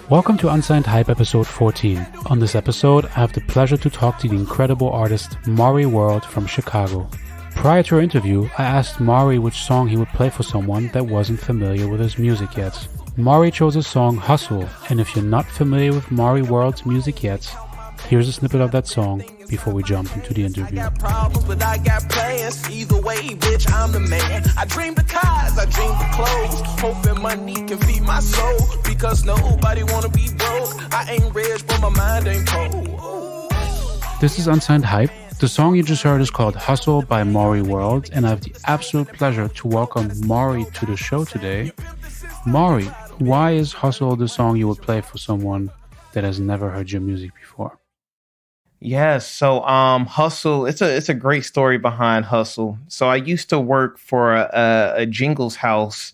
Welcome to Unsigned Hype episode 14. On this episode, I have the pleasure to talk to the incredible artist Maury World from Chicago. Prior to our interview, I asked Maury which song he would play for someone that wasn't familiar with his music yet. Maury chose the song Hustle, and if you're not familiar with Maury World's music yet, here's a snippet of that song before we jump into the interview. I got problems, but I got plans. Either way, bitch, I'm the man. I dream the cars, I dream the clothes. Hoping money can feed my soul. Because nobody wanna be broke. I ain't rich, but my mind ain't cold. This is Unsigned Hype. The song you just heard is called Hustle by Maury World, and I have the absolute pleasure to welcome Maury to the show today. Maury, why is Hustle the song you would play for someone that has never heard your music before? Yeah, so Hustle, it's a great story behind Hustle. So I used to work for a jingles house,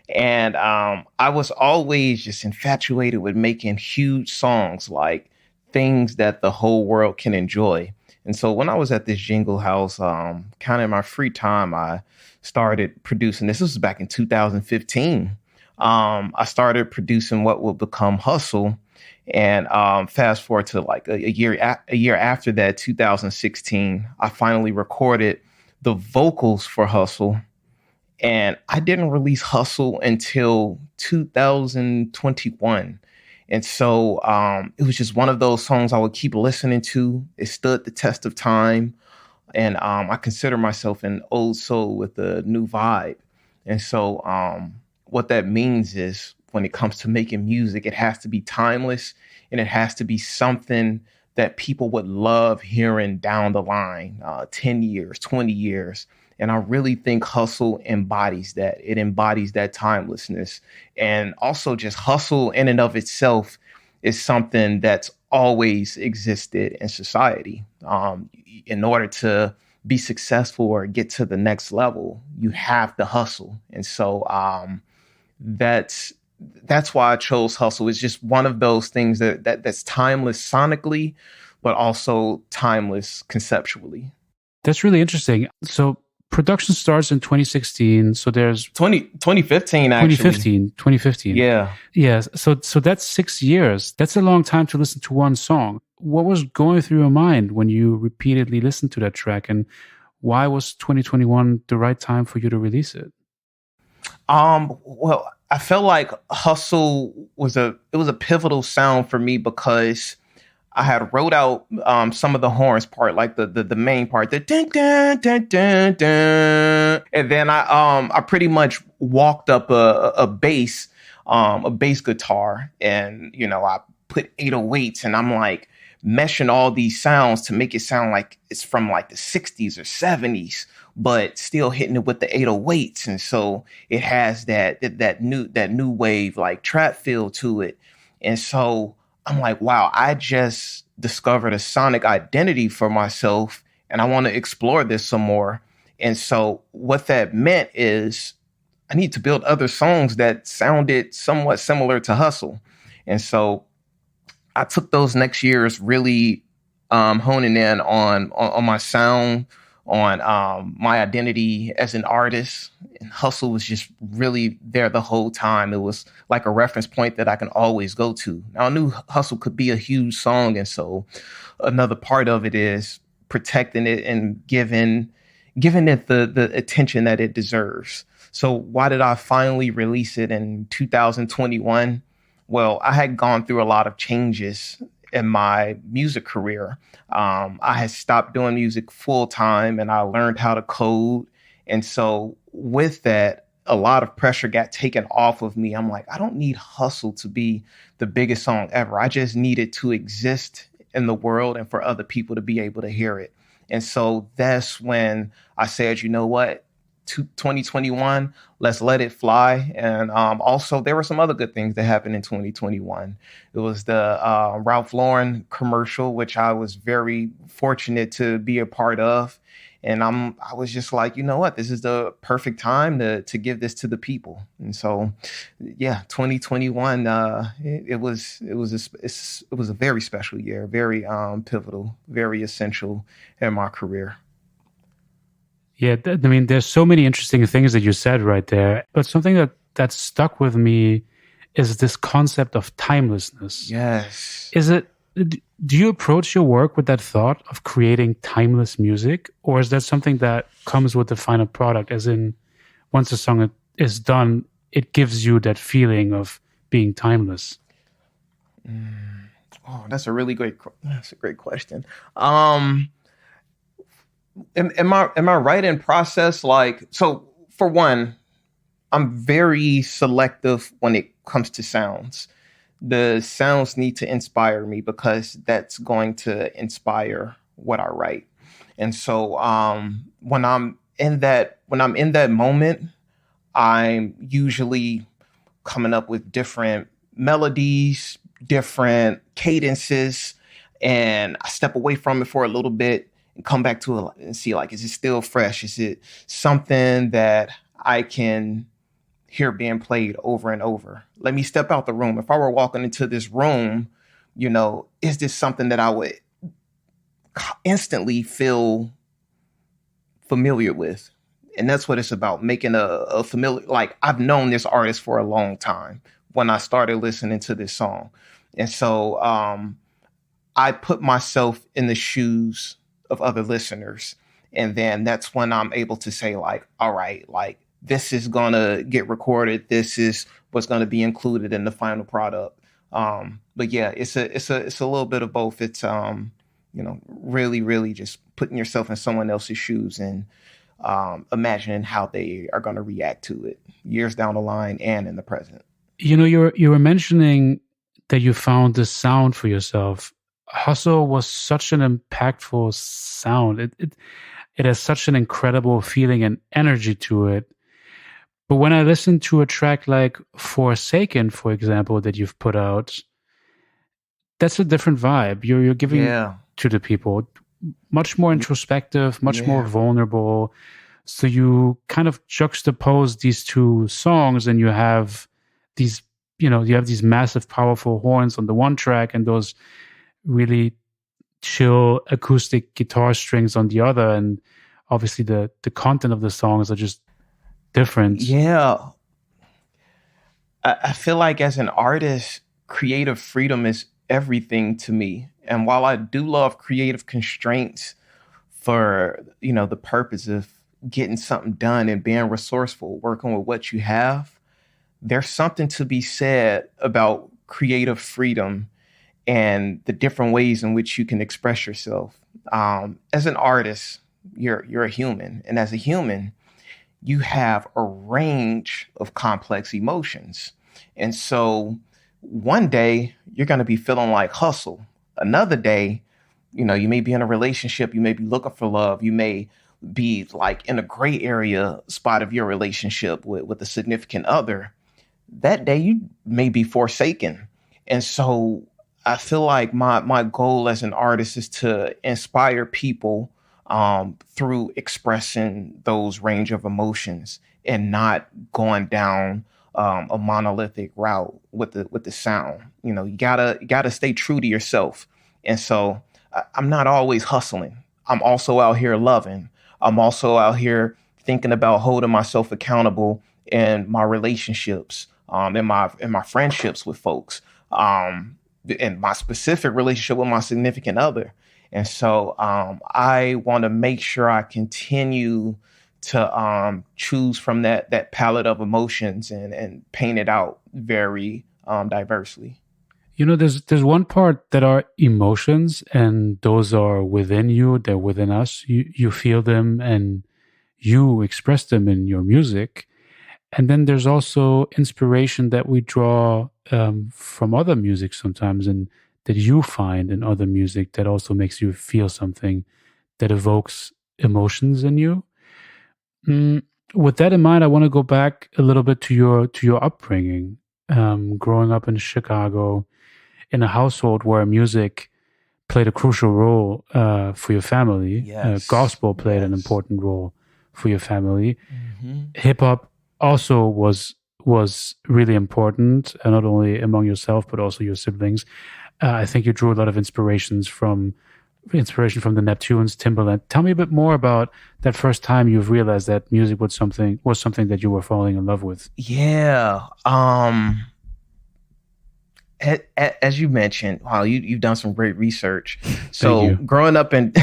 and I was always just infatuated with making huge songs, like things that the whole world can enjoy. And so when I was at this jingle house, kind of in my free time, I started producing. This was back in 2015. I started producing what would become Hustle. And fast forward to like a year after that, 2016, I finally recorded the vocals for Hustle. And I didn't release Hustle until 2021. And so it was just one of those songs I would keep listening to. It stood the test of time. And I consider myself an old soul with a new vibe. And so what that means is, when it comes to making music, it has to be timeless, and it has to be something that people would love hearing down the line, 10 years, 20 years. And I really think Hustle embodies that. It embodies that timelessness. And also just Hustle in and of itself is something that's always existed in society. In order to be successful or get to the next level, you have to hustle. And so that's why I chose Hustle. It's just one of those things that's timeless sonically, but also timeless conceptually. That's really interesting. So production starts in 2016. So there's 2015, actually. 2015. Yeah. Yes. So that's 6 years. That's a long time to listen to one song. What was going through your mind when you repeatedly listened to that track, and why was 2021 the right time for you to release it? Well, I felt like Hustle was a pivotal sound for me because I had wrote out some of the horns part, like the main part, the dun, dun, dun, dun, dun. And then I pretty much walked up a bass guitar, and I put 808s, and I'm like meshing all these sounds to make it sound like it's from like the 60s or 70s, but still hitting it with the 808s. And so it has that new wave, like trap feel to it. And so I'm like, wow, I just discovered a sonic identity for myself, and I want to explore this some more. And so what that meant is I need to build other songs that sounded somewhat similar to Hustle. And so I took those next years really honing in on my sound, on my identity as an artist. And Hustle was just really there the whole time. It was like a reference point that I can always go to. Now, I knew Hustle could be a huge song, and so another part of it is protecting it and giving it the attention that it deserves. So why did I finally release it in 2021? Well, I had gone through a lot of changes in my music career. I had stopped doing music full time, and I learned how to code. And so with that, a lot of pressure got taken off of me. I'm like, I don't need Hustle to be the biggest song ever. I just need it to exist in the world and for other people to be able to hear it. And so that's when I said, you know what? 2021, let's let it fly. And also, there were some other good things that happened in 2021. It was the Ralph Lauren commercial, which I was very fortunate to be a part of. And I was just like, you know what, this is the perfect time to give this to the people. And so, yeah, 2021, it was a very special year, very pivotal, very essential in my career. Yeah, I mean, there's so many interesting things that you said right there. But something that stuck with me is this concept of timelessness. Yes. Is it, do you approach your work with that thought of creating timeless music, or is that something that comes with the final product, as in once a song is done, it gives you that feeling of being timeless? Oh, that's a great question. In my writing process, like, so for one, I'm very selective when it comes to sounds. The sounds need to inspire me because that's going to inspire what I write. And so when I'm in that moment, I'm usually coming up with different melodies, different cadences, and I step away from it for a little bit and come back to it and see, like, is it still fresh? Is it something that I can hear being played over and over? Let me step out the room. If I were walking into this room, is this something that I would instantly feel familiar with? And that's what it's about, making a familiar, like, I've known this artist for a long time when I started listening to this song. And so I put myself in the shoes of other listeners. And then that's when I'm able to say, like, all right, like, this is going to get recorded. This is what's going to be included in the final product. But yeah, it's a little bit of both. It's, really, really just putting yourself in someone else's shoes and imagining how they are going to react to it years down the line and in the present. You were mentioning that you found the sound for yourself. Hustle was such an impactful sound. It has such an incredible feeling and energy to it. But when I listen to a track like Forsaken, for example, that you've put out, that's a different vibe. You're giving to the people, much more introspective, much more vulnerable. So you kind of juxtapose these two songs, and you have these, you have these massive, powerful horns on the one track, and those really chill acoustic guitar strings on the other. And obviously the content of the songs are just different. Yeah. I feel like as an artist, creative freedom is everything to me. And while I do love creative constraints for, the purpose of getting something done and being resourceful, working with what you have, there's something to be said about creative freedom and the different ways in which you can express yourself. As an artist, you're a human. And as a human, you have a range of complex emotions. And so one day you're going to be feeling like hustle. Another day, you may be in a relationship. You may be looking for love. You may be like in a gray area spot of your relationship with a significant other. That day you may be forsaken. And so I feel like my goal as an artist is to inspire people through expressing those range of emotions and not going down a monolithic route with the sound. You gotta stay true to yourself. And so I'm not always hustling. I'm also out here loving. I'm also out here thinking about holding myself accountable in my relationships, in my friendships with folks, in my specific relationship with my significant other. And so I want to make sure I continue to choose from that palette of emotions and paint it out very diversely. There's one part that are emotions, and those are within you. They're within us. You feel them and you express them in your music. And then there's also inspiration that we draw from other music sometimes, and that you find in other music that also makes you feel something, that evokes emotions in you. With that in mind, I want to go back a little bit to your upbringing, growing up in Chicago, in a household where music played a crucial role for your family. Yes. Gospel played an important role for your family. Mm-hmm. Hip hop also was really important, not only among yourself but also your siblings. I think you drew a lot of inspiration from the Neptunes, Timbaland. Tell me a bit more about that first time you've realized that music was something that you were falling in love with. Yeah. as you mentioned, wow, you've done some great research. Thank So you. growing up in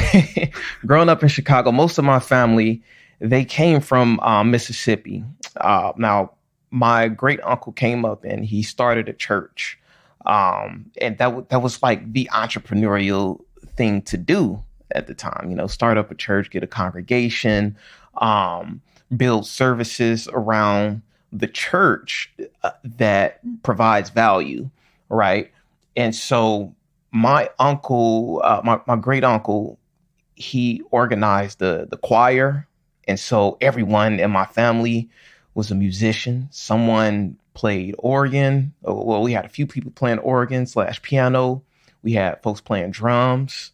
Chicago, most of my family, they came from Mississippi. Now, my great uncle came up and he started a church, and that was like the entrepreneurial thing to do at the time. You know, start up a church, get a congregation, build services around the church that provides value, right? And so my uncle, my great uncle, he organized the choir, and so everyone in my family was a musician. Someone played organ. Well, we had a few people playing organ / piano. We had folks playing drums.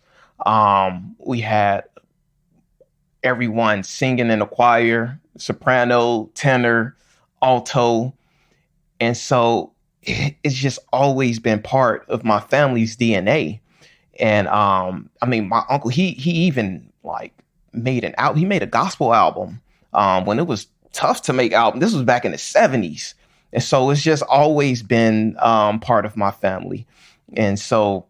We had everyone singing in the choir, soprano, tenor, alto. And so it's just always been part of my family's DNA. And I mean, my uncle, he even like made a gospel album when it was tough to make albums. This was back in the 70s. And so it's just always been part of my family. And so,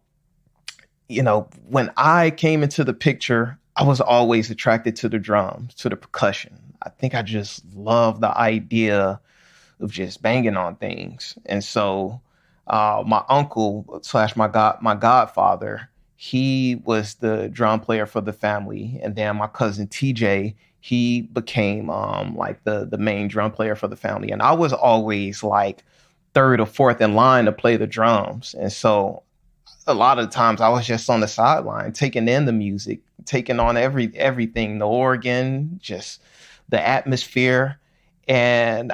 you know, when I came into the picture, I was always attracted to the drums, to the percussion. I think I just love the idea of just banging on things. And so my uncle / my godfather, he was the drum player for the family. And then my cousin TJ, he became like the main drum player for the family. And I was always like third or fourth in line to play the drums. And so a lot of times I was just on the sideline, taking in the music, taking on everything, the organ, just the atmosphere. And,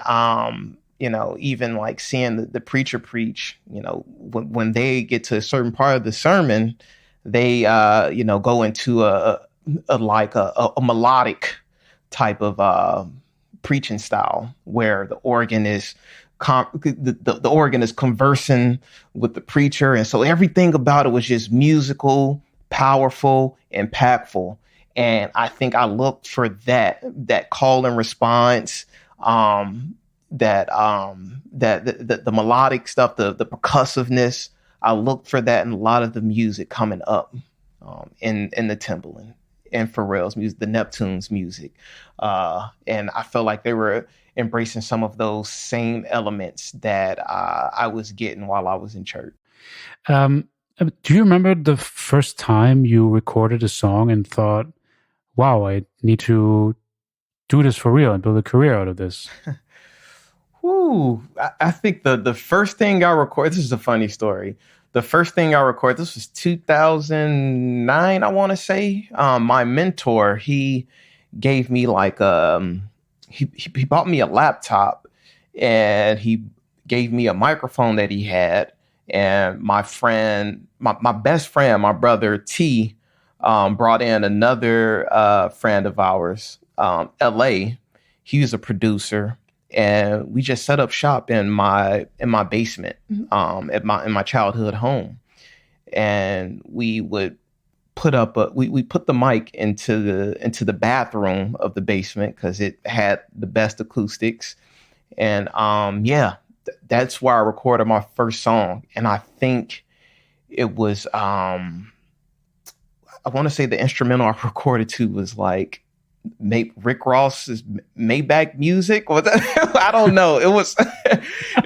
you know, even like seeing the preacher preach, you know, when they get to a certain part of the sermon, they, you know, go into a melodic type of preaching style where the organ is the organ is conversing with the preacher. And so everything about it was just musical, powerful, impactful. And I think I looked for that call and response, the melodic stuff, the percussiveness. I looked for that in a lot of the music coming up in the Timbaland and Pharrell's music, the Neptune's music. And I felt like they were embracing some of those same elements that I was getting while I was in church. Do you remember the first time you recorded a song and thought, wow, I need to do this for real and build a career out of this? Ooh, I think the first thing I recorded, this is a funny story. The first thing I recorded, this was 2009, I want to say. My mentor, he gave me like he bought me a laptop, and he gave me a microphone that he had. And my friend, my best friend, my brother T, brought in another friend of ours, LA. He was a producer, and we just set up shop in my basement, in my childhood home. And we would put up we put the mic into the bathroom of the basement because it had the best acoustics. And that's where I recorded my first song. And I think it was I want to say the instrumental I recorded to was like Rick Ross's Maybach Music. I don't know. It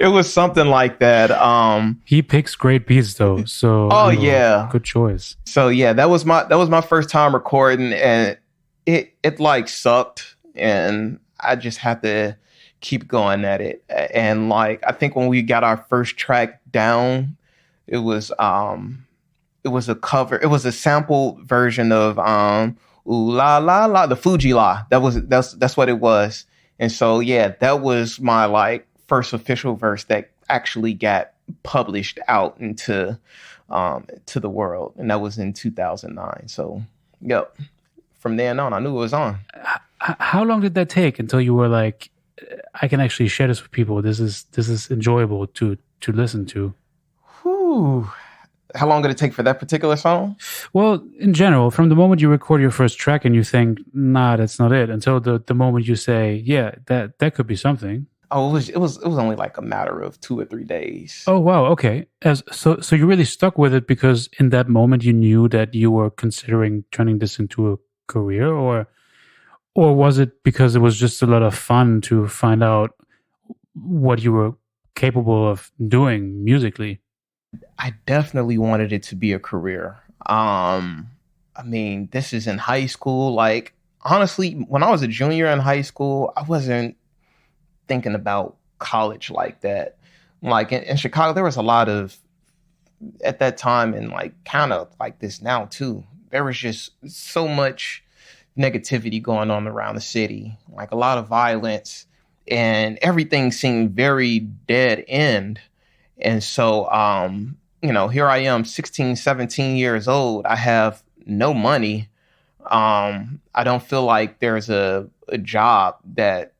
was something like that. He picks great beats though, so yeah, good choice. So yeah, that was my first time recording, and it like sucked, and I just had to keep going at it. And like I think when we got our first track down, it was a cover. It was a sample version of Ooh La La La, the Fuji La. That's what it was. And so yeah, that was my like first official verse that actually got published out into to the world, and that was in 2009. So yep, from then on, I knew it was on. How long did that take until you were like, I can actually share this with people? This is enjoyable to listen to. Whew. How long did it take for that particular song? Well, in general, from the moment you record your first track and you think, nah, that's not it, until the moment you say, yeah, that could be something. it was only like a matter of 2 or 3 days. Oh wow, okay. So you really stuck with it because in that moment you knew that you were considering turning this into a career, or was it because it was just a lot of fun to find out what you were capable of doing musically? I definitely wanted it to be a career. I mean, this is in high school. Like, honestly, when I was a junior in high school, I wasn't thinking about college like that. Like in Chicago, there was a lot of at that time, and like kind of like this now too. There was just so much negativity going on around the city, like a lot of violence, and everything seemed very dead end. And so, here I am, 16, 17 years old. I have no money. I don't feel like there's a job that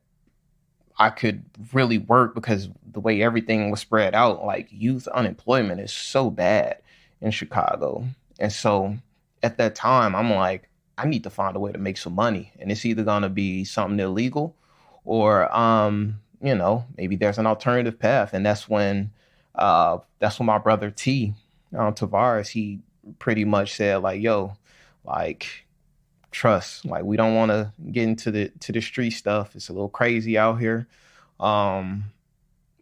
I could really work because the way everything was spread out, like youth unemployment is so bad in Chicago. And so at that time, I'm like, I need to find a way to make some money. And it's either going to be something illegal or, maybe there's an alternative path. And that's when my brother Tavares, he pretty much said like, yo, like, trust, like we don't want to get into the street stuff. It's a little crazy out here.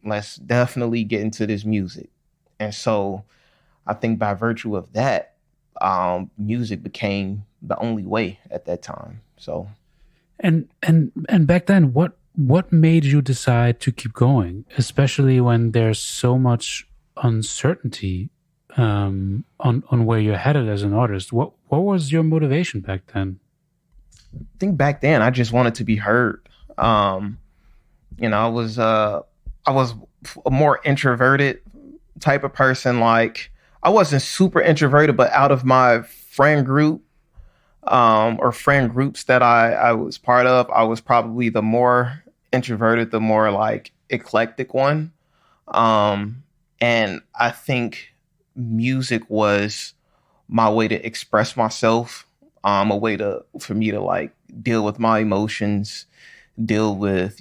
Let's definitely get into this music. And so I think by virtue of that, music became the only way at that time. So And back then, what made you decide to keep going, especially when there's so much uncertainty on where you're headed as an artist? What was your motivation back then? I think back then I just wanted to be heard. I was a more introverted type of person. Like I wasn't super introverted, but out of my friend group, or friend groups that I was part of, I was probably the more introverted, the more like eclectic one. And I think music was my way to express myself, a way for me to like deal with my emotions, deal with,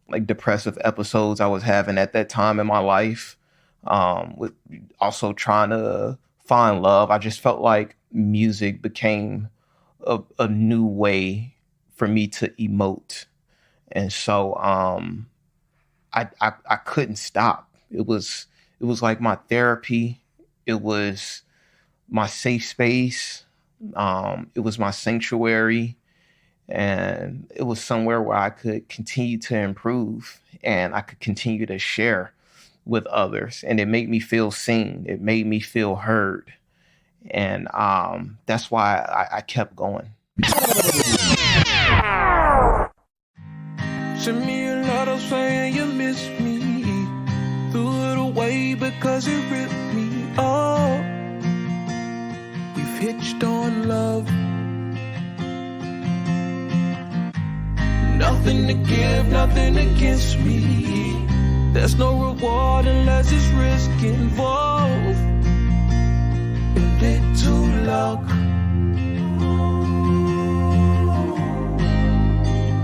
like depressive episodes I was having at that time in my life. With also trying to find love. I just felt like music became a new way for me to emote. And so I couldn't stop. It was like my therapy. It was my safe space. It was my sanctuary. And it was somewhere where I could continue to improve and I could continue to share with others. And it made me feel seen. It made me feel heard. And that's why I kept going. Send me a letter saying you miss me. Threw it away because it ripped me off. We've hitched on love. Nothing to give, nothing against me. There's no reward unless it's risk involved. A little luck.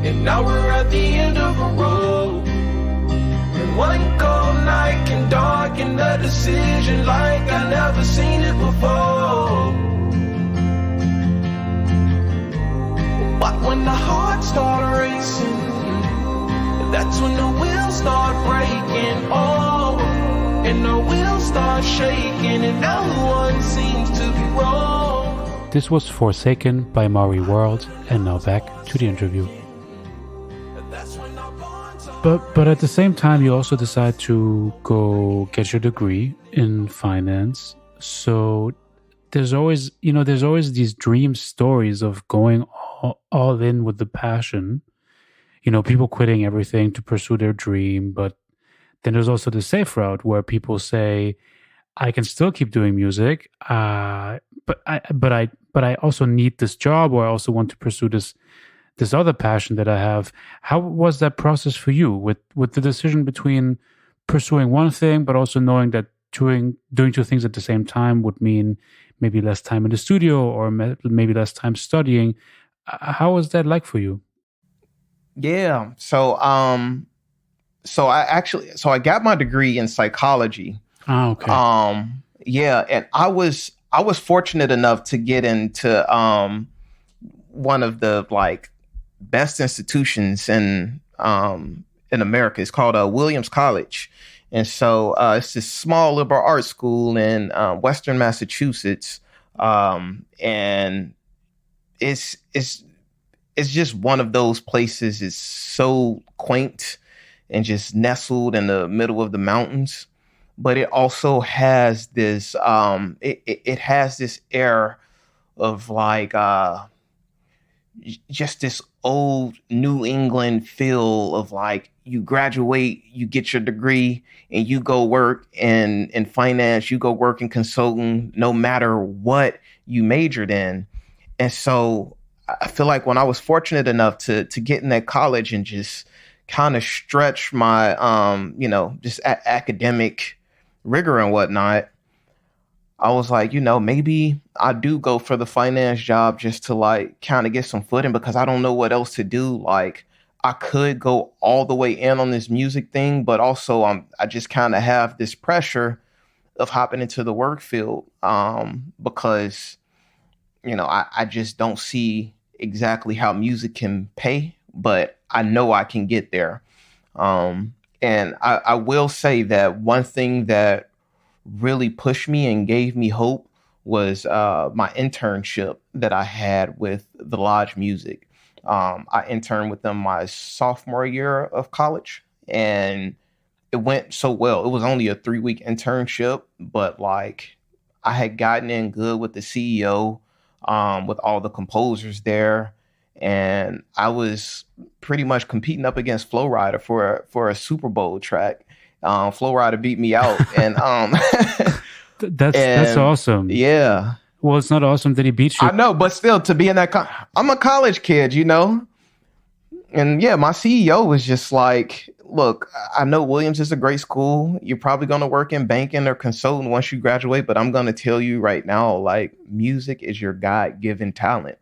And now we're at the end of a road. And one cold night can darken the decision like I never seen it before. But when the heart starts racing, that's when the wheels start breaking. Oh, and the wheels start shaking, and no one seems to be wrong. This was Forsaken by Maury World, and now back to the interview. But at the same time, you also decide to go get your degree in finance. So there's always these dream stories of going all in with the passion. People quitting everything to pursue their dream. But then there's also the safe route where people say, I can still keep doing music, but I also need this job, or I also want to pursue this other passion that I have. How was that process for you with the decision between pursuing one thing, but also knowing that doing two things at the same time would mean maybe less time in the studio or maybe less time studying? How was that like for you? Yeah. So So I got my degree in psychology. Oh, okay. Yeah, and I was fortunate enough to get into one of the like best institutions in America. It's called Williams College, and so it's this small liberal arts school in Western Massachusetts, and it's just one of those places. It's so quaint and just nestled in the middle of the mountains, but it also has this it has this air of like just this old New England feel of like you graduate, you get your degree, and you go work in finance, you go work in consulting, no matter what you majored in. And so I feel like when I was fortunate enough to get in that college and just kind of stretch my just academic rigor and whatnot, I was like, maybe I do go for the finance job just to like kind of get some footing, because I don't know what else to do. Like I could go all the way in on this music thing, but also I just kind of have this pressure of hopping into the work field because, I just don't see exactly how music can pay, but I know I can get there. And I will say that one thing that really pushed me and gave me hope was my internship that I had with the Lodge Music. I interned with them my sophomore year of college, and it went so well. It was only a 3-week internship, but like I had gotten in good with the CEO, with all the composers there, and I was pretty much competing up against Flow Rider for a Super Bowl track. Flow Rider beat me out, and that's awesome. Yeah. Well, it's not awesome that he beat you. I know, but still, to be in that, I'm a college kid, and yeah, my CEO was just like, "Look, I know Williams is a great school. You're probably going to work in banking or consulting once you graduate, but I'm going to tell you right now, like, music is your God-given talent."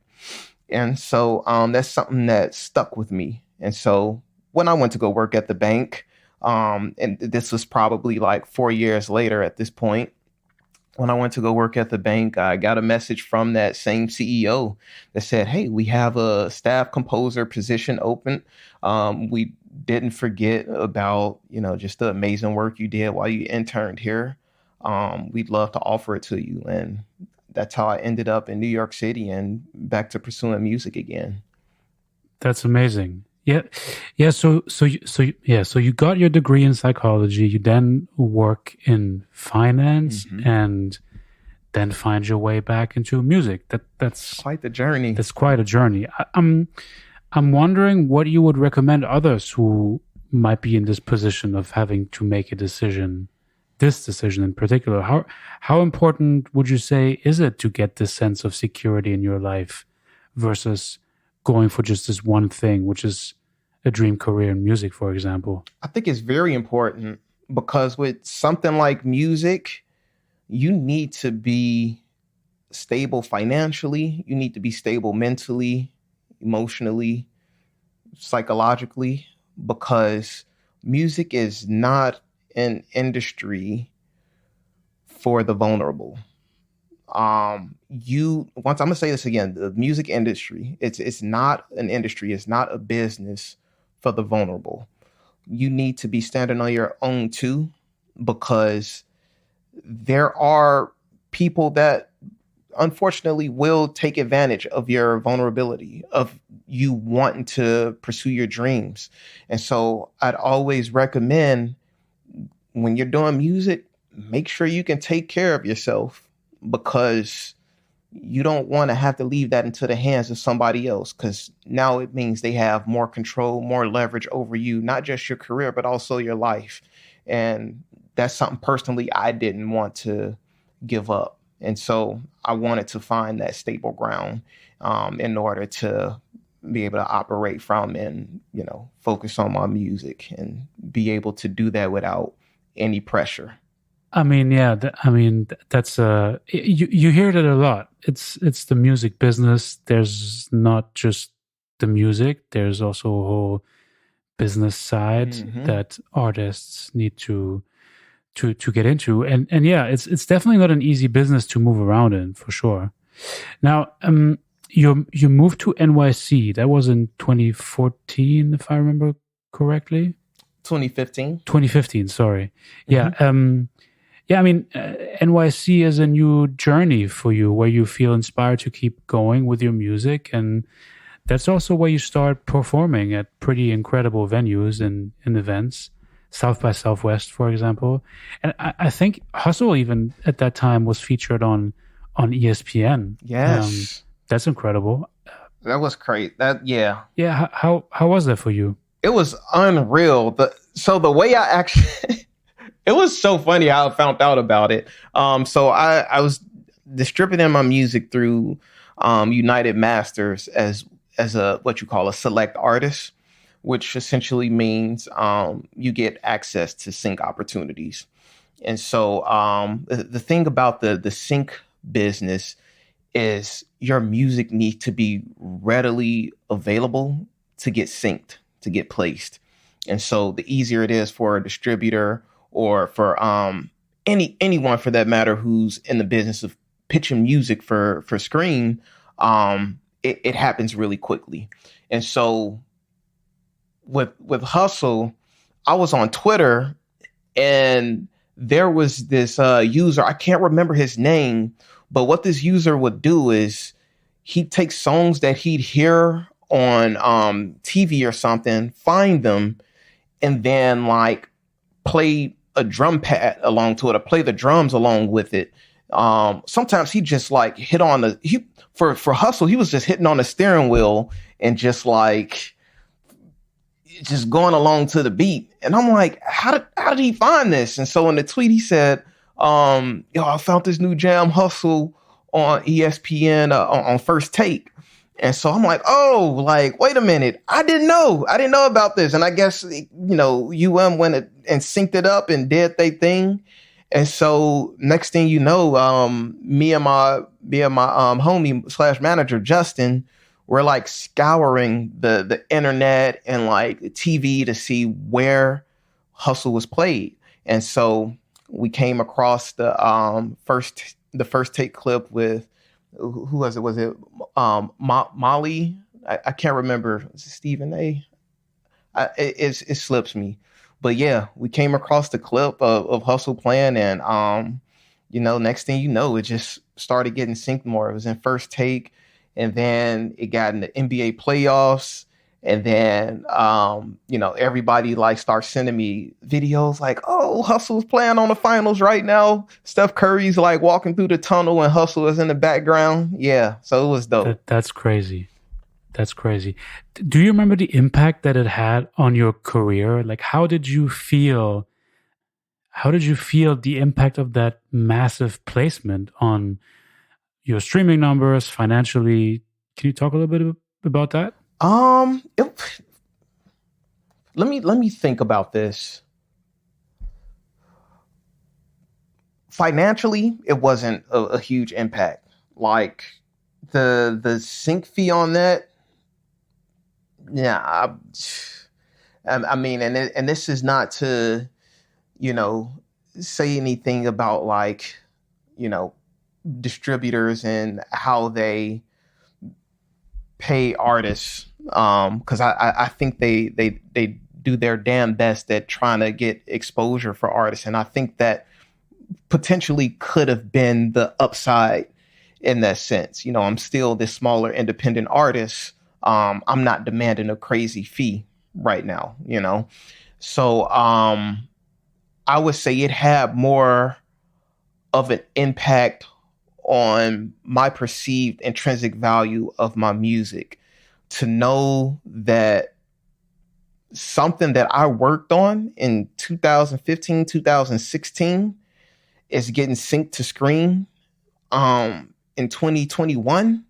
And so that's something that stuck with me. And so when I went to go work at the bank, and this was probably like 4 years later at this point, when I went to go work at the bank, I got a message from that same CEO that said, "Hey, we have a staff composer position open. We didn't forget about, just the amazing work you did while you interned here. We'd love to offer it to you." And that's how I ended up in New York City and back to pursuing music again. That's amazing. Yeah. So you got your degree in psychology. You then work in finance, and then find your way back into music. That's quite the journey. That's quite a journey. I'm wondering what you would recommend others who might be in this position of having to make a decision. This decision in particular, how important would you say is it to get this sense of security in your life versus going for just this one thing, which is a dream career in music, for example? I think it's very important because with something like music, you need to be stable financially. You need to be stable mentally, emotionally, psychologically, because music is not an industry for the vulnerable. I'm gonna say this again, the music industry, it's not an industry, it's not a business for the vulnerable. You need to be standing on your own too, because there are people that unfortunately will take advantage of your vulnerability, of you wanting to pursue your dreams. And so I'd always recommend, when you're doing music, make sure you can take care of yourself, because you don't want to have to leave that into the hands of somebody else, because now it means they have more control, more leverage over you, not just your career, but also your life. And that's something personally I didn't want to give up. And so I wanted to find that stable ground in order to be able to operate from and, focus on my music and be able to do that without any pressure. I mean, yeah, that's you hear that a lot. It's the music business. There's not just the music. There's also a whole business side that artists need to get into. And yeah, it's definitely not an easy business to move around in, for sure. Now, you moved to NYC. That was in 2014, if I remember correctly. 2015. 2015, sorry. Yeah. Yeah, I mean, NYC is a new journey for you where you feel inspired to keep going with your music. And that's also where you start performing at pretty incredible venues and in events. South by Southwest, for example. And I think Hustle even at that time was featured on ESPN. Yes. That's incredible. That was great. Yeah. How was that for you? It was unreal. So the way I actually, it was so funny how I found out about it. So I was distributing my music through United Masters as a what you call a select artist, which essentially means you get access to sync opportunities. And so the thing about the sync business is your music needs to be readily available to get synced, to get placed. And so the easier it is for a distributor or for anyone for that matter who's in the business of pitching music for stream, it happens really quickly. And so with Hustle, I was on Twitter and there was this user, I can't remember his name, but what this user would do is he'd take songs that he'd hear on TV or something, find them, and then like play a drum pad along to it or play the drums along with it. Sometimes he just like hit on for Hustle, he was just hitting on the steering wheel and just going along to the beat. And I'm like, how did he find this? And so in the tweet he said, I found this new jam Hustle on ESPN on First Take. And so I'm like, wait a minute. I didn't know about this. And I guess, UM went and synced it up and did their thing. And so next thing you know, me and my homie / manager, Justin, we're like scouring the internet and like TV to see where Hustle was played. And so we came across the first take clip with, who was it? Was it Molly? I can't remember. Was it Stephen A? It slips me. But yeah, we came across the clip of Hustle playing, and next thing you know, it just started getting synced more. It was in First Take, and then it got in the NBA playoffs, and then everybody like starts sending me videos like, oh, Hustle's playing on the finals right now. Steph Curry's like walking through the tunnel and Hustle is in the background. Yeah, so it was dope. That's crazy. That's crazy. Do you remember the impact that it had on your career? Like, how did you feel the impact of that massive placement on your streaming numbers financially? Can you talk a little bit about that? Let me think about this. Financially, it wasn't a huge impact. Like the sync fee on that. Yeah, I mean, and this is not to, say anything about like, distributors and how they pay artists, because I think they do their damn best at trying to get exposure for artists, and I think that potentially could have been the upside in that sense. I'm still this smaller independent artist. I'm not demanding a crazy fee right now, So I would say it had more of an impact on my perceived intrinsic value of my music, to know that something that I worked on in 2015, 2016 is getting synced to screen in 2021.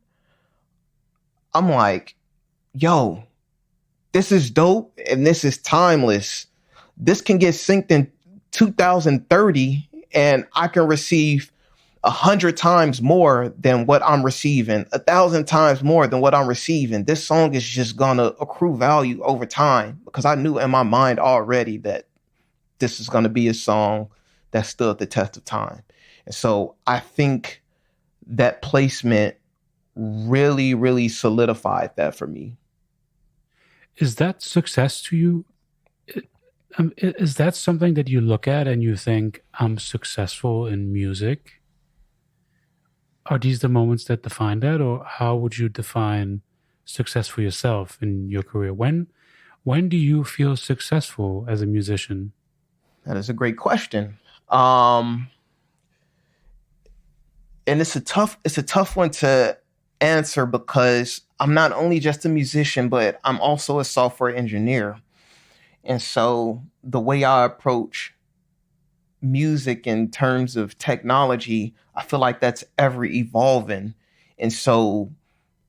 I'm like, yo, this is dope and this is timeless. This can get synced in 2030 and I can receive 100 times more than what I'm receiving, 1,000 times more than what I'm receiving. This song is just gonna accrue value over time, because I knew in my mind already that this is gonna be a song that stood the test of time. And so I think that placement really, really solidified that for me. Is that success to you? Is that something that you look at and you think, I'm successful in music? Are these the moments that define that, or how would you define success for yourself in your career? When do you feel successful as a musician? That is a great question. And it's a tough one to answer, because I'm not only just a musician, but I'm also a software engineer. And so the way I approach music in terms of technology, I feel like that's ever evolving. And so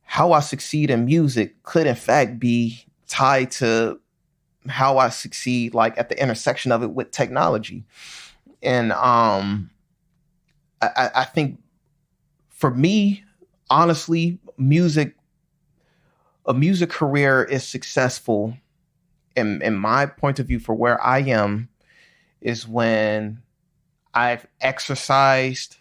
how I succeed in music could in fact be tied to how I succeed like at the intersection of it with technology. And I think for me, honestly, a music career is successful in my point of view for where I am, is when I've exercised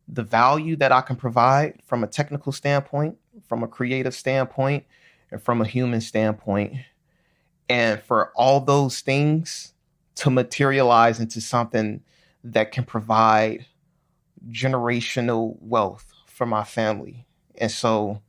the value that I can provide from a technical standpoint, from a creative standpoint, and from a human standpoint. And for all those things to materialize into something that can provide generational wealth for my family. And so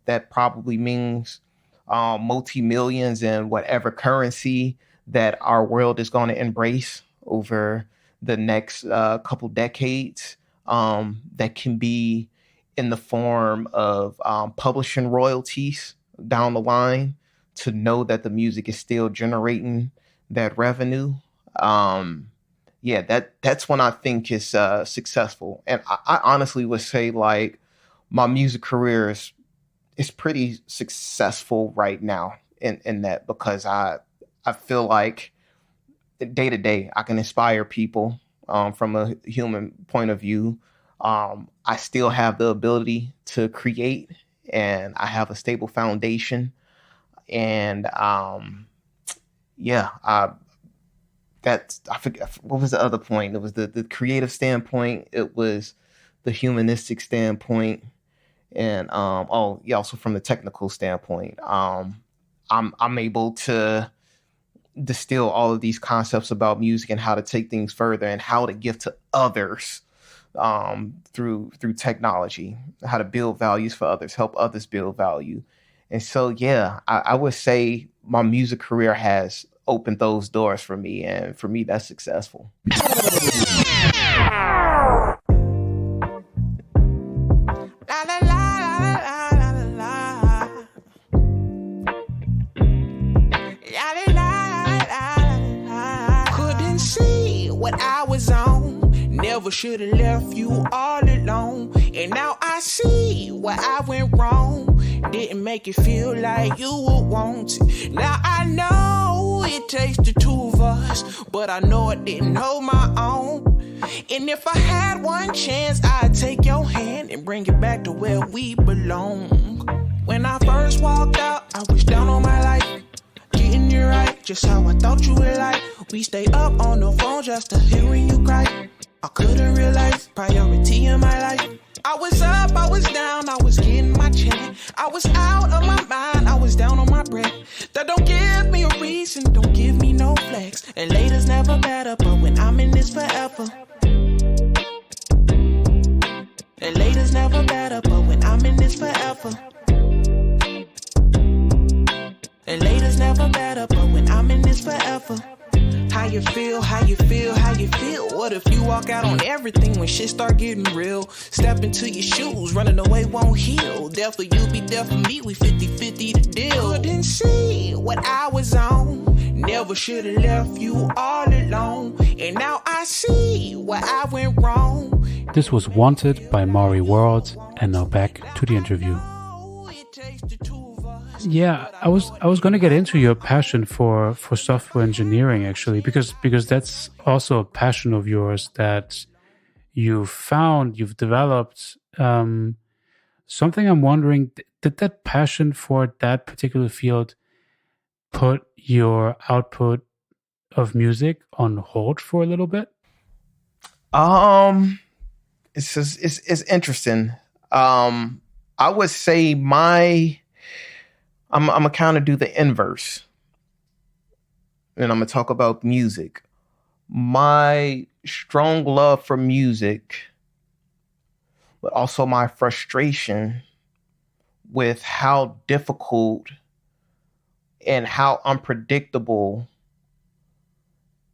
that probably means multi-millions in whatever currency that our world is going to embrace over the next couple decades. That can be in the form of publishing royalties down the line, to know that the music is still generating that revenue. That's when I think is successful. And I honestly would say like my music career is pretty successful right now in that, because I feel like day to day I can inspire people from a human point of view. I still have the ability to create, and I have a stable foundation. And I forget what was the other point. It was the creative standpoint. It was the humanistic standpoint, and also from the technical standpoint. I'm able to distill all of these concepts about music and how to take things further and how to give to others through technology, how to build values for others, help others build value. And so, I would say my music career has opened those doors for me. And for me, that's successful. Couldn't see what I was on. Never should have left you all alone. And now I see where I went wrong. Didn't make it feel like you would want it. Now I know it takes the two of us, but I know it didn't hold my own. And if I had one chance, I'd take your hand and bring it back to where we belong. When I first walked out, I was down on my life, getting you right, just how I thought you would like. We stayed up on the phone just to hear when you cry. I couldn't realize priority in my life. I was up, I was down, I was getting my check. I was out of my mind, I was down on my breath. That don't give me a reason, don't give me no flex. And later's never better, but when I'm in this forever. And later's never better, but when I'm in this forever. And later's never better, but when I'm in this forever. How you feel, how you feel, how you feel? What if you walk out on everything when shit start getting real? Step into your shoes, running away won't heal. There for you, be there for me, we 50-50 the deal. Couldn't see what I was on. Never should have left you all alone. And now I see where I went wrong. This was Wanted by Maury World, and now back to the interview. Yeah, I was going to get into your passion for software engineering, actually, because that's also a passion of yours that you've developed. Something I'm wondering, did that passion for that particular field put your output of music on hold for a little bit? It's interesting. I would say I'm gonna kind of do the inverse, and I'm gonna talk about music. My strong love for music, but also my frustration with how difficult and how unpredictable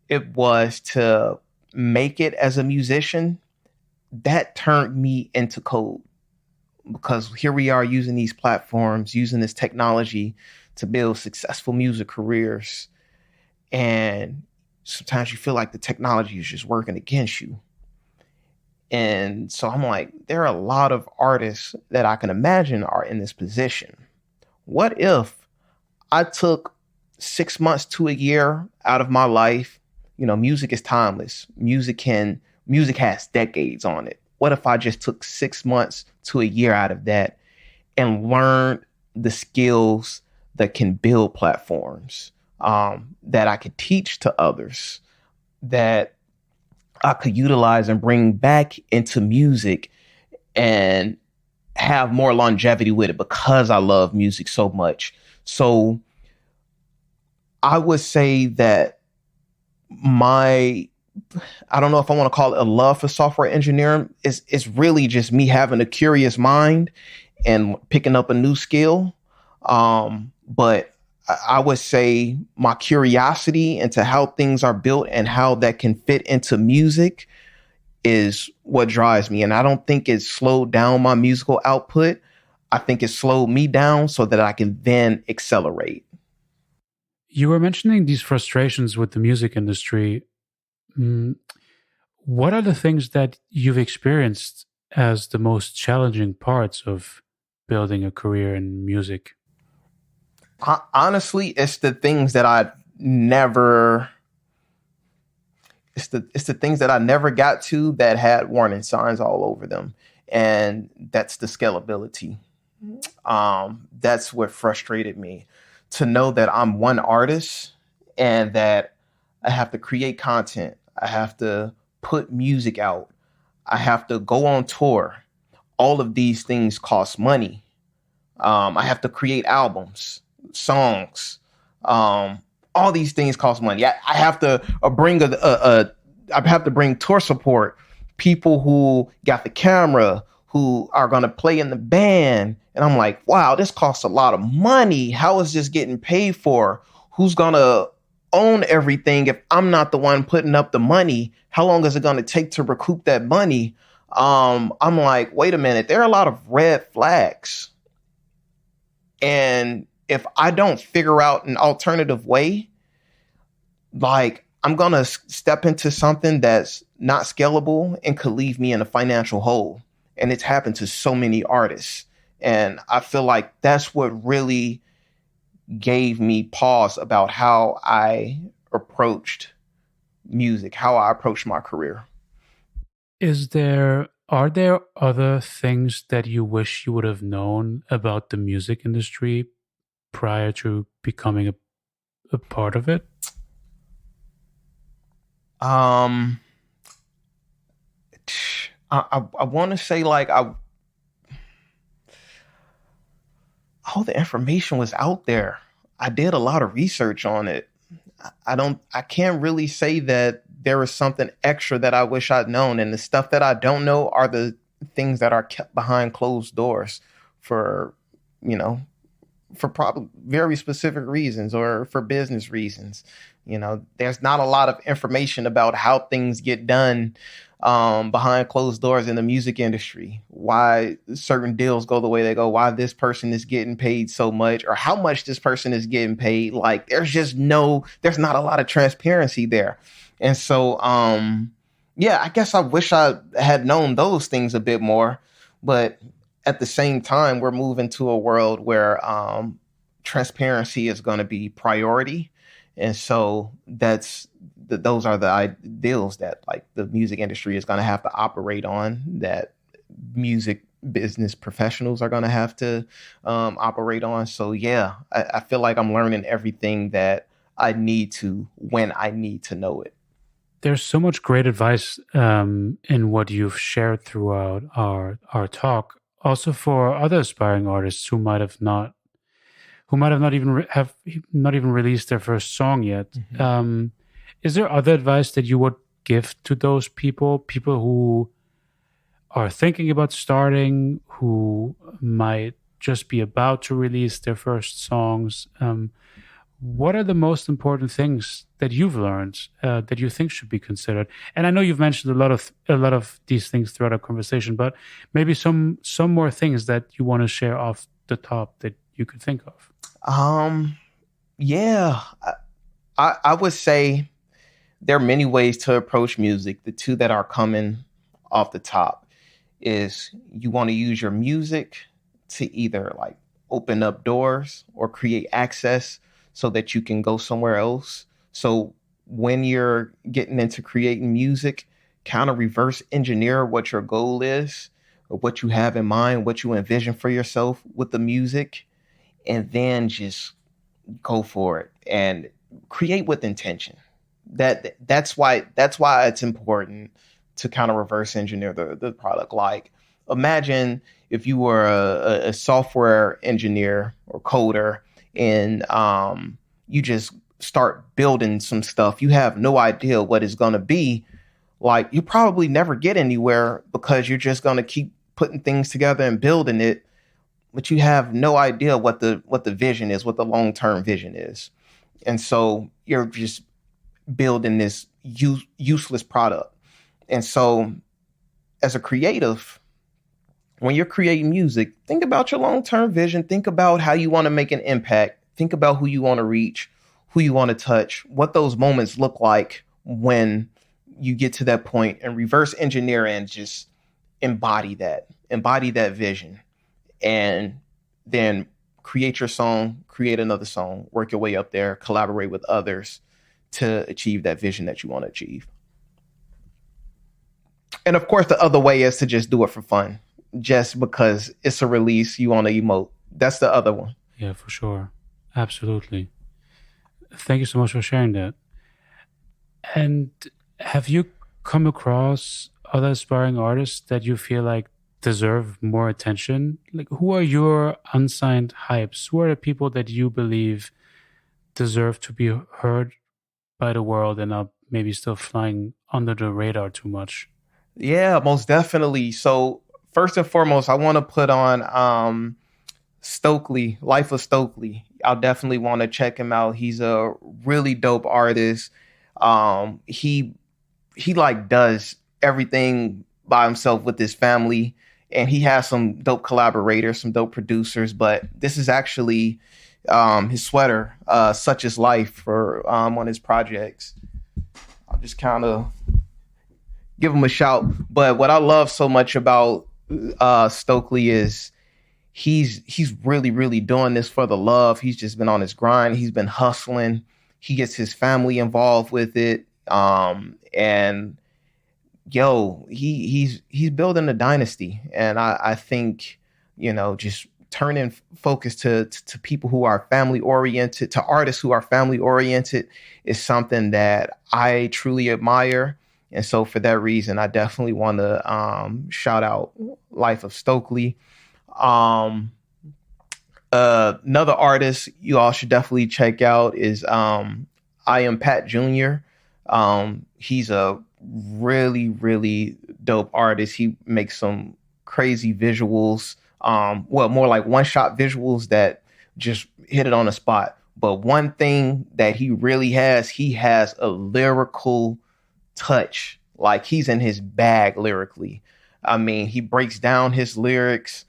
it was to make it as a musician, that turned me into code. Because here we are using these platforms, using this technology to build successful music careers. And sometimes you feel like the technology is just working against you. And so I'm like, there are a lot of artists that I can imagine are in this position. What if I took 6 months to a year out of my life? You know, music is timeless. Music has decades on it. What if I just took 6 months to a year out of that and learned the skills that can build platforms, that I could teach to others, that I could utilize and bring back into music and have more longevity with it because I love music so much. So I would say that I don't know if I want to call it a love for software engineering. It's really just me having a curious mind and picking up a new skill. But I would say my curiosity into how things are built and how that can fit into music is what drives me. And I don't think it slowed down my musical output. I think it slowed me down so that I can then accelerate. You were mentioning these frustrations with the music industry. What are the things that you've experienced as the most challenging parts of building a career in music? Honestly, it's the things that I never. It's the things that I never got to that had warning signs all over them, and that's the scalability. That's what frustrated me, to know that I'm one artist and that I have to create content. I have to put music out. I have to go on tour. All of these things cost money. I have to create albums, songs. All these things cost money. I have to I have to bring tour support, people who got the camera, who are going to play in the band. And I'm like, wow, this costs a lot of money. How is this getting paid for? Who's going to own everything if I'm not the one putting up the money? How long is it going to take to recoup that money? I'm like, wait a minute, there are a lot of red flags. And if I don't figure out an alternative way, like, I'm going to step into something that's not scalable and could leave me in a financial hole. And it's happened to so many artists. And I feel like that's what really gave me pause about how I approached music, how I approached my career. Are there other things that you wish you would have known about the music industry prior to becoming a part of it? I want to say, like, all the information was out there. I did a lot of research on it. I can't really say that there was something extra that I wish I'd known. And the stuff that I don't know are the things that are kept behind closed doors for probably very specific reasons or for business reasons. There's not a lot of information about how things get done behind closed doors in the music industry, why certain deals go the way they go, why this person is getting paid so much or how much this person is getting paid. Like, there's not a lot of transparency there. And so, I guess I wish I had known those things a bit more, but at the same time, we're moving to a world where transparency is going to be priority. And so that's those are the ideals that like the music industry is going to have to operate on, that music business professionals are going to have to operate on. So yeah, I feel like I'm learning everything that I need to when I need to know it. There's so much great advice in what you've shared throughout our talk. Also, for other aspiring artists who might have not even have not even released their first song yet. Mm-hmm. Is there other advice that you would give to those people who are thinking about starting, who might just be about to release their first songs? What are the most important things that you've learned that you think should be considered? And I know you've mentioned a lot of these things throughout our conversation, but maybe some more things that you want to share off the top that you could think of. Yeah, I would say there are many ways to approach music. The two that are coming off the top is you want to use your music to either like open up doors or create access so that you can go somewhere else. So when you're getting into creating music, kind of reverse engineer what your goal is, or what you have in mind, what you envision for yourself with the music, and then just go for it and create with intention. That's why it's important to kind of reverse engineer the product. Like imagine if you were a software engineer or coder and you just start building some stuff. You have no idea what it's going to be. Like you probably never get anywhere because you're just going to keep putting things together and building it, but you have no idea what the vision is, what the long-term vision is. And so you're just building this useless product. And so as a creative, when you're creating music, think about your long-term vision. Think about how you want to make an impact. Think about who you want to reach, who you want to touch, what those moments look like when you get to that point, and reverse engineer and just embody that vision. And then create your song, create another song, work your way up there, collaborate with others to achieve that vision that you want to achieve. And of course, the other way is to just do it for fun, just because it's a release, you want to emote. That's the other one. Yeah, for sure. Absolutely. Thank you so much for sharing that. And have you come across other aspiring artists that you feel like deserve more attention? Like, who are your unsigned hypes? Who are the people that you believe deserve to be heard by the world and are maybe still flying under the radar too much? Yeah, most definitely. So first and foremost, I want to put on Stokely, Life of Stokely. I'll definitely want to check him out. He's a really dope artist. He like does everything by himself with his family, and he has some dope collaborators, some dope producers. But this is actually his sweater, Such Is Life, for one of his projects. I'll just kind of give him a shout. But what I love so much about Stokely is he's really, really doing this for the love. He's just been on his grind. He's been hustling. He gets his family involved with it. And yo, he's building a dynasty. And I think, just turning focus to people who are family oriented, to artists who are family oriented, is something that I truly admire. And so for that reason, I definitely want to shout out Life of Stokely. Another artist you all should definitely check out is I Am Pat Jr. He's a really, really dope artist. He makes some crazy visuals, more like one-shot visuals that just hit it on the spot. But one thing that he really has, he has a lyrical touch. Like he's in his bag lyrically. I mean, he breaks down his lyrics.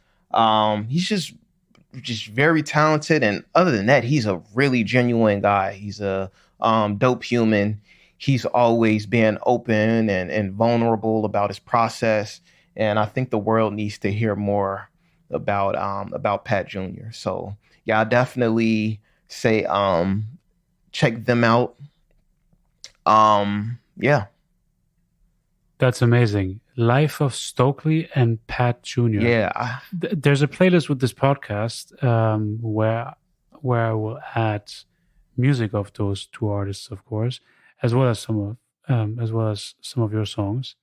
He's just very talented. And other than that, he's a really genuine guy. He's a dope human. He's always been open and vulnerable about his process. And I think the world needs to hear more about Pat Jr. So yeah, I definitely say check them out. Yeah. That's amazing. Life of Stokely and Pat Jr. Yeah. There's a playlist with this podcast where I will add music of those two artists, of course, as well as some of your songs.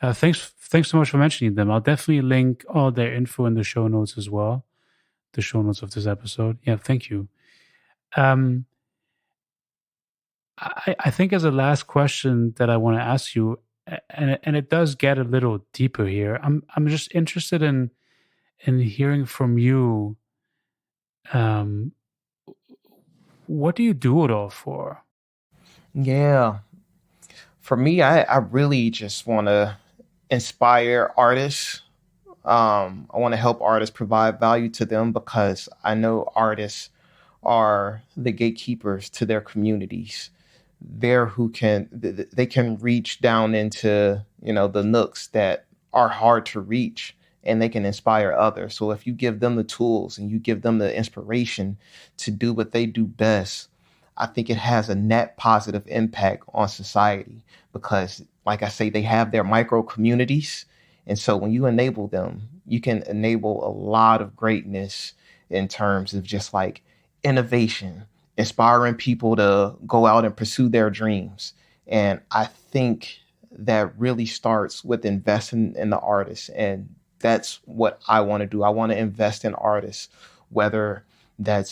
Thanks so much for mentioning them. I'll definitely link all their info in the show notes as well. The show notes of this episode. Yeah, thank you. I think as a last question that I want to ask you, and it does get a little deeper here. I'm just interested in hearing from you. What do you do it all for? Yeah. For me, I really just want to inspire artists. I want to help artists, provide value to them, because I know artists are the gatekeepers to their communities. They're who they can reach down into, the nooks that are hard to reach, and they can inspire others. So if you give them the tools and you give them the inspiration to do what they do best, I think it has a net positive impact on society, because, like I say, they have their micro communities. And so when you enable them, you can enable a lot of greatness in terms of just like innovation, inspiring people to go out and pursue their dreams. And I think that really starts with investing in the artists. And that's what I want to do. I want to invest in artists, whether that's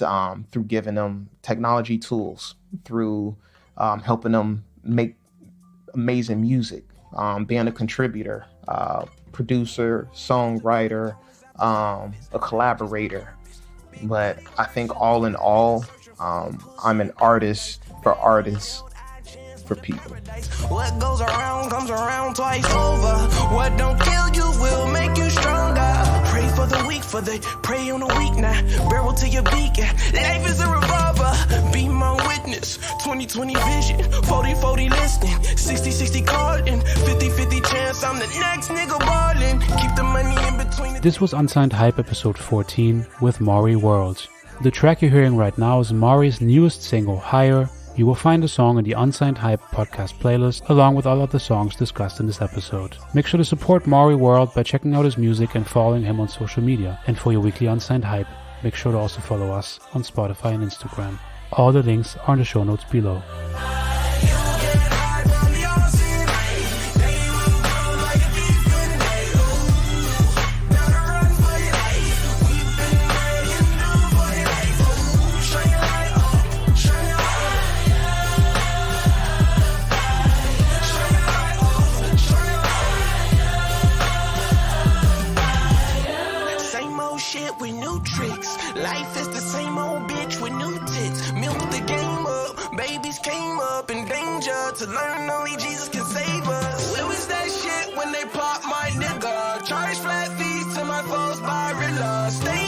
through giving them technology tools, through helping them make amazing music, being a contributor, producer, songwriter, a collaborator. But I think all in all, I'm an artist for artists, for people. What goes around comes around twice over. What don't kill you will make you stronger. Pray for the weak, for they pray on the weak now. Barrel to your beak, life is a revolver. Be my witness, 20/20 vision, 40/40 listening, 60/60 calling, 50/50 chance I'm the next nigga ballin'. Keep the money in between. This was Unsigned Hype episode 14 with Maury World. The track you're hearing right now is Maury's newest single, Higher. You will find the song in the Unsigned Hype podcast playlist, along with all of the songs discussed in this episode. Make sure to support Maury World by checking out his music and following him on social media. And for your weekly Unsigned Hype, make sure to also follow us on Spotify and Instagram. All the links are in the show notes below. Life is the same old bitch with new tits. Milk the game up, babies came up in danger to learn only Jesus can save us. Where was that shit when they pop my nigga? Charge flat fees to my folks by Rilla. Stay